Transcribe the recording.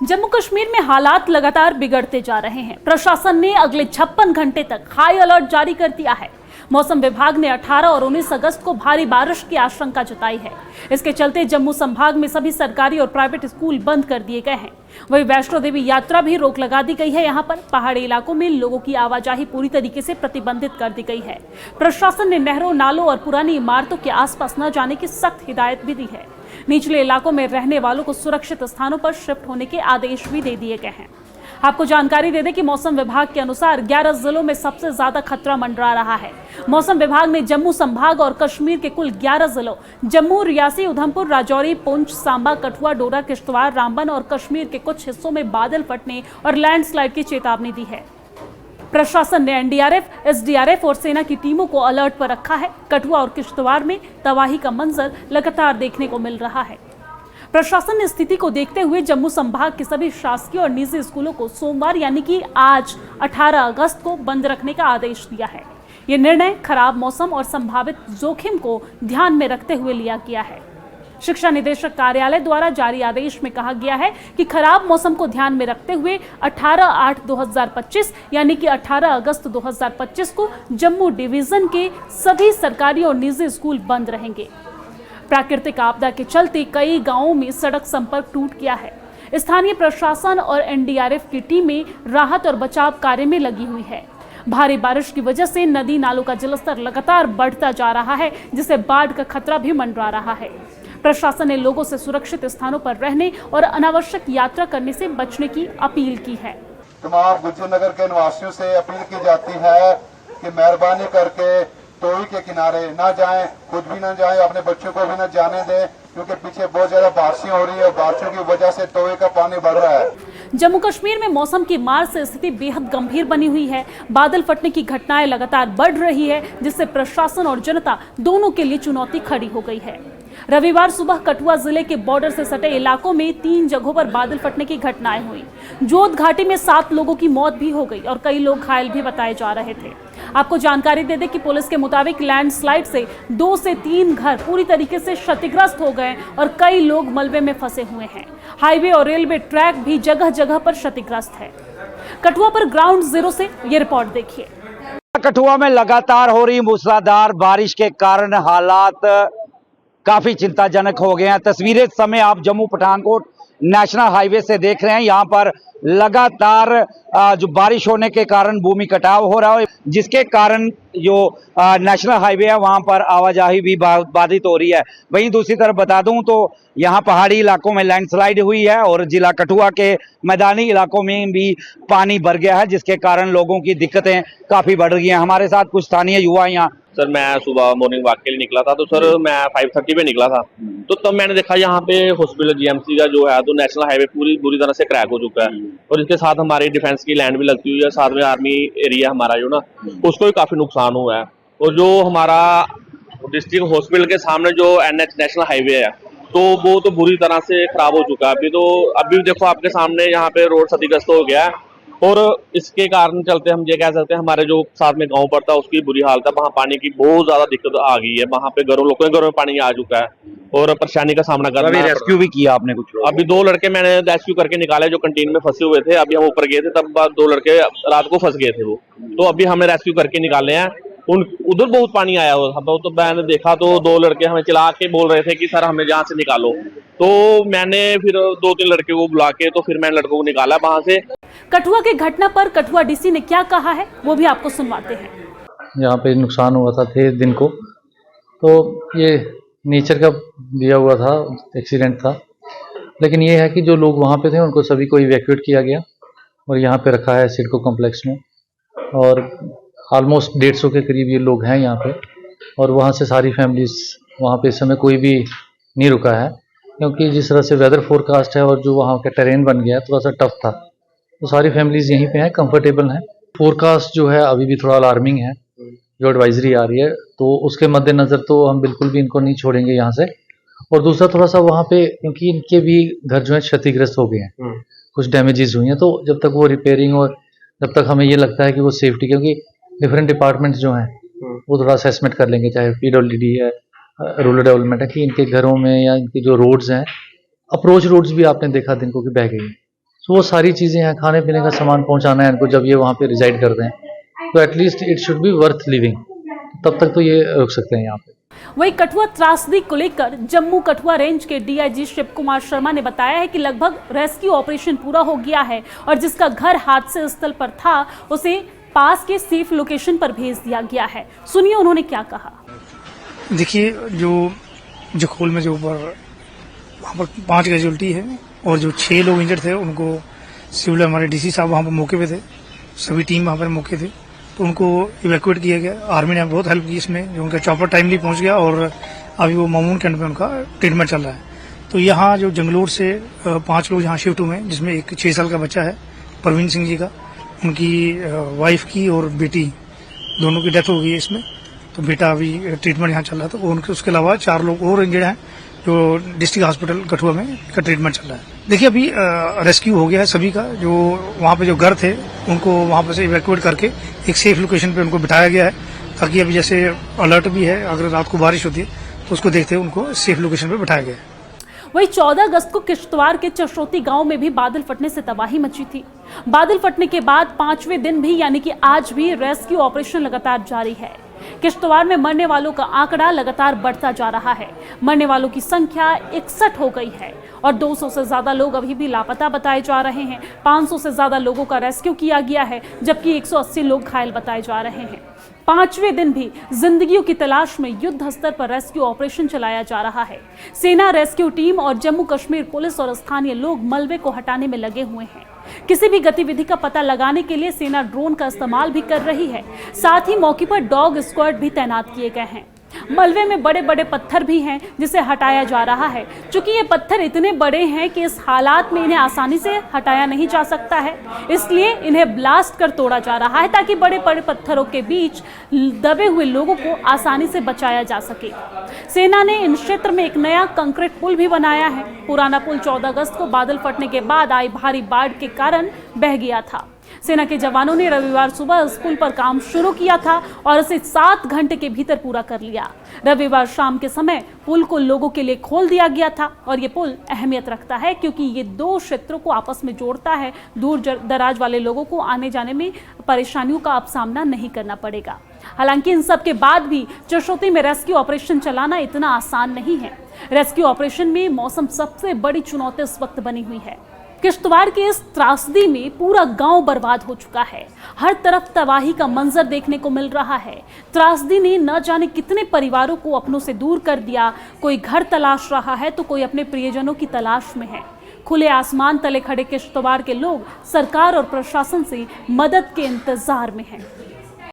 जम्मू कश्मीर में हालात लगातार बिगड़ते जा रहे हैं। प्रशासन ने अगले 56 घंटे तक हाई अलर्ट जारी कर दिया है। मौसम विभाग ने 18 और 19 अगस्त को भारी बारिश की आशंका जताई है। इसके चलते जम्मू संभाग में सभी सरकारी और प्राइवेट स्कूल बंद कर दिए गए हैं। वहीं वैष्णो देवी यात्रा भी रोक लगा दी गई है। यहाँ पर पहाड़ी इलाकों में लोगों की आवाजाही पूरी तरीके से प्रतिबंधित कर दी गई है। प्रशासन ने नहरों, नालों और पुरानी इमारतों के आसपास न जाने की सख्त हिदायत भी दी है। निचले इलाकों में रहने वालों को सुरक्षित स्थानों पर शिफ्ट होने के आदेश भी दे दिए गए हैं। आपको जानकारी दे दें कि मौसम विभाग के अनुसार 11 जिलों में सबसे ज्यादा खतरा मंडरा रहा है। मौसम विभाग ने जम्मू संभाग और कश्मीर के कुल 11 जिलों जम्मू, रियासी, उधमपुर, राजौरी, पुंछ, सांबा, कठुआ, डोडा, किश्तवाड़, रामबन और कश्मीर के कुछ हिस्सों में बादल फटने और लैंडस्लाइड की चेतावनी दी है। प्रशासन ने एनडीआरएफ, एसडीआरएफ और सेना की टीमों को अलर्ट पर रखा है। कठुआ और किश्तवाड़ में तबाही का मंजर लगातार देखने को मिल रहा है। प्रशासन ने स्थिति को देखते हुए जम्मू संभाग के सभी शासकीय और निजी स्कूलों को सोमवार यानी कि आज 18 अगस्त को बंद रखने का आदेश दिया है। यह निर्णय खराब मौसम और संभावित जोखिम को ध्यान में रखते हुए लिया गया है। शिक्षा निदेशक कार्यालय द्वारा जारी आदेश में कहा गया है कि खराब मौसम को ध्यान में रखते हुए 18/8/2025 यानी कि 18 अगस्त 2025 को जम्मू डिवीजन के सभी सरकारी और निजी स्कूल बंद रहेंगे। प्राकृतिक आपदा के चलते कई गांवों में सड़क संपर्क टूट गया है। स्थानीय प्रशासन और एनडीआरएफ की टीमें राहत और बचाव कार्य में लगी हुई है। भारी बारिश की वजह से नदी नालों का जलस्तर लगातार बढ़ता जा रहा है, जिससे बाढ़ का खतरा भी मंडरा रहा है। प्रशासन ने लोगों से सुरक्षित स्थानों पर रहने और अनावश्यक यात्रा करने से बचने की अपील की है। तमाम गुज्जर नगर के निवासियों से अपील की जाती है कि मेहरबानी करके टोई के किनारे ना जाएं, खुद भी ना जाएं, अपने बच्चों को भी ना जाने दें, क्योंकि पीछे बहुत ज्यादा बारिशें हो रही है और बारिशों की वजह से टोई का पानी बढ़ रहा है। जम्मू कश्मीर में मौसम की मार से स्थिति बेहद गंभीर बनी हुई है। बादल फटने की घटनाएं लगातार बढ़ रही है, जिससे प्रशासन और जनता दोनों के लिए चुनौती खड़ी हो गई है। रविवार सुबह कठुआ जिले के बॉर्डर से सटे इलाकों में 3 जगहों पर बादल फटने की घटनाएं हुई। जोत घाटी में 7 लोगों की मौत भी हो गई और कई लोग घायल भी बताए जा रहे थे। आपको जानकारी दे दें कि पुलिस के मुताबिक लैंडस्लाइड से 2 से 3 घर पूरी तरीके से क्षतिग्रस्त हो गए और कई लोग मलबे में फंसे हुए हैं। हाईवे और रेलवे ट्रैक भी जगह जगह पर क्षतिग्रस्त है। कठुआ पर ग्राउंड जीरो से ये रिपोर्ट देखिए। कठुआ में लगातार हो रही मूसलाधार बारिश के कारण हालात काफी चिंताजनक हो गए हैं। तस्वीरें इस समय आप जम्मू पठानकोट नेशनल हाईवे से देख रहे हैं। यहाँ पर लगातार जो बारिश होने के कारण भूमि कटाव हो रहा है, जिसके कारण जो नेशनल हाईवे है वहाँ पर आवाजाही भी बाधित हो रही है। वहीं दूसरी तरफ बता दूं तो यहाँ पहाड़ी इलाकों में लैंडस्लाइड हुई है और जिला कठुआ के मैदानी इलाकों में भी पानी भर गया है, जिसके कारण लोगों की दिक्कतें काफी बढ़ रही हैं। हमारे साथ कुछ स्थानीय युवा यहाँ। सर मैं सुबह मॉर्निंग वॉक के लिए निकला था, तो सर मैं 5:30 पे निकला था, तो तब मैंने देखा यहाँ पे हॉस्पिटल जीएमसी का जो है तो नेशनल हाईवे पूरी तरह से क्रैक हो चुका है और इसके साथ हमारी डिफेंस की लैंड भी लगती हुई है, साथ में आर्मी एरिया हमारा जो ना उसको भी काफी नुकसान हुआ है। और जो हमारा डिस्ट्रिक्ट हॉस्पिटल के सामने जो NH नेशनल हाईवे है तो वो तो बुरी तरह से खराब हो चुका है। अभी देखो आपके सामने यहाँ पे रोड क्षतिग्रस्त हो गया है और इसके कारण चलते हम ये कह सकते हैं हमारे जो साथ में गांव पड़ता है उसकी बुरी हालत है। वहाँ पानी की बहुत ज्यादा दिक्कत आ गई है। वहाँ पे लोगों के घरों में पानी आ चुका है और परेशानी का सामना कर रहे हैं। रेस्क्यू भी किया आपने कुछ? अभी 2 लड़के मैंने रेस्क्यू करके निकाले जो कंटीन में फंसे हुए थे। अभी हम ऊपर गए थे तब 2 लड़के रात को फंस गए थे वो, तो अभी हमने रेस्क्यू करके निकाले हैं। उधर बहुत पानी आया हुआ था, तो मैंने देखा तो 2 लड़के हमें चिल्ला के बोल रहे थे कि सर हमें यहाँ से निकालो, तो मैंने फिर 2-3 लड़के को बुला के तो फिर मैंने लड़कों को निकाला वहां से। कठुआ की घटना पर कठुआ डीसी ने क्या कहा है वो भी आपको सुनवाते हैं। यहाँ पे नुकसान हुआ था 23 दिन को, तो ये नेचर का दिया हुआ था, एक्सीडेंट था। लेकिन ये है कि जो लोग वहाँ पे थे उनको सभी को इवैक्यूएट किया गया और यहाँ पे रखा है सिडको कॉम्प्लेक्स में और ऑलमोस्ट 150 के करीब ये लोग हैं यहाँ पे। और वहाँ से सारी फैमिलीज वहाँ पे इस समय कोई भी नहीं रुका है, क्योंकि जिस तरह से वेदर फोरकास्ट है और जो वहाँ का टेरेन बन गया है थोड़ा सा टफ था, तो सारी फैमिलीज यहीं पे हैं, कंफर्टेबल हैं। फोरकास्ट जो है अभी भी थोड़ा अलार्मिंग है, जो एडवाइजरी आ रही है, तो उसके मद्देनज़र तो हम बिल्कुल भी इनको नहीं छोड़ेंगे यहाँ से। और दूसरा थोड़ा सा वहाँ पे क्योंकि इनके भी घर जो है क्षतिग्रस्त हो गए हैं, कुछ डैमेजेस हुई हैं, तो जब तक वो रिपेयरिंग और जब तक हमें ये लगता है कि वो सेफ्टी, क्योंकि डिफरेंट डिपार्टमेंट्स जो हैं वो थोड़ा असेसमेंट कर लेंगे, चाहे PWD है, रूरल डेवलपमेंट है, कि इनके घरों में या इनके जो रोड्स हैं, अप्रोच रोड्स भी आपने देखा दिन को कि बह गई हैं, तो वो सारी चीज़ें हैं, खाने पीने का सामान पहुंचाना है इनको जब ये वहाँ पे रिजाइड करते हैं, तो at least it should be worth living, तब तक तो ये रुक सकते हैं यहाँ पे। वहीं कठुआ त्रासदी को लेकर जम्मू कठुआ रेंज के डीआईजी शिव कुमार शर्मा ने बताया है कि लगभग रेस्क्यू ऑपरेशन पूरा हो गया है और जिसका घर हादसे स्थल पर था उसे पास के सेफ लोकेशन पर भेज दिया गया है। सुनिए उन्होंने क्या कहा। देखिए, जो जखोल में जो ऊपर वहाँ पर 5 कैजुअल्टी है और जो 6 लोग इंजर्ड थे उनको सिविल हमारे डीसी साहब वहाँ पर मौके पे थे, सभी टीम वहाँ पर मौके थे, तो उनको इवैक्यूएट किया गया। आर्मी ने बहुत हेल्प की इसमें, जो उनका चॉपर टाइमली पहुँच गया और अभी वो मामून कैंट में उनका ट्रीटमेंट चल रहा है। तो यहाँ जो जंगलोर से 5 लोग यहाँ शिफ्ट हुए हैं, जिसमें एक 6 साल का बच्चा है परवीन सिंह जी का, उनकी वाइफ की और बेटी दोनों की डेथ हो गई है इसमें, तो बेटा अभी ट्रीटमेंट यहाँ चल रहा था। उनके उसके अलावा 4 लोग और इंजर्ड हैं जो डिस्ट्रिक्ट हॉस्पिटल कठुआ में का ट्रीटमेंट चल रहा है। देखिए, अभी रेस्क्यू हो गया है सभी का, जो वहाँ पे जो घर थे उनको वहाँ पे से इवैक्यूएट करके एक सेफ लोकेशन पे उनको बिठाया गया है, ताकि अभी जैसे अलर्ट भी है, अगर रात को बारिश होती है तो उसको देखते हुए उनको सेफ लोकेशन पे बिठाया गया है। वहीं 14 अगस्त को किश्तवाड़ के चशोती गांव में भी बादल फटने से तबाही मची थी। बादल फटने के बाद 5वें दिन भी यानी कि आज भी रेस्क्यू ऑपरेशन लगातार जारी है। किश्तवाड़ में मरने वालों का आंकड़ा लगातार बढ़ता जा रहा है। मरने वालों की संख्या 61 हो गई है और 200 से ज्यादा लोग अभी भी लापता बताए जा रहे हैं। 500 से ज्यादा लोगों का रेस्क्यू किया गया है, जबकि 180 लोग घायल बताए जा रहे हैं। 5वें दिन भी जिंदगियों की तलाश में युद्ध स्तर पर रेस्क्यू ऑपरेशन चलाया जा रहा है। सेना, रेस्क्यू टीम और जम्मू कश्मीर पुलिस और स्थानीय लोग मलबे को हटाने में लगे हुए हैं। किसी भी गतिविधि का पता लगाने के लिए सेना ड्रोन का इस्तेमाल भी कर रही है। साथ ही मौके पर डॉग स्क्वाड भी तैनात किए गए हैं। मलबे में बड़े बड़े पत्थर भी हैं जिसे हटाया जा रहा है। चूंकि ये पत्थर इतने बड़े हैं कि इस हालात में इन्हें आसानी से हटाया नहीं जा सकता है, इसलिए इन्हें ब्लास्ट कर तोड़ा जा रहा है ताकि बड़े बड़े पत्थरों के बीच दबे हुए लोगों को आसानी से बचाया जा सके। सेना ने इन क्षेत्र में एक नया कंक्रीट पुल भी बनाया है। पुराना पुल 14 अगस्त को बादल फटने के बाद आई भारी बाढ़ के कारण बह गया था। सेना के जवानों ने रविवार सुबह इस पुल पर काम शुरू किया था और इसे 7 घंटे के भीतर पूरा कर लिया। रविवार शाम के समय पुल को लोगों के लिए खोल दिया गया था और ये पुल अहमियत रखता है क्योंकि ये 2 क्षेत्रों को आपस में जोड़ता है। दूर दराज वाले लोगों को आने जाने में परेशानियों का अब सामना नहीं करना पड़ेगा। हालांकि इन सब के बाद भी चशोती में रेस्क्यू ऑपरेशन चलाना इतना आसान नहीं है। रेस्क्यू ऑपरेशन में मौसम सबसे बड़ी चुनौती इस वक्त बनी हुई है। किश्तवाड़ के इस त्रासदी में पूरा गांव बर्बाद हो चुका है। हर तरफ तबाही का मंजर देखने को मिल रहा है। त्रासदी ने न जाने कितने परिवारों को अपनों से दूर कर दिया। कोई घर तलाश रहा है तो कोई अपने प्रियजनों की तलाश में है। खुले आसमान तले खड़े किश्तवाड़ के लोग सरकार और प्रशासन से मदद के इंतजार में हैं।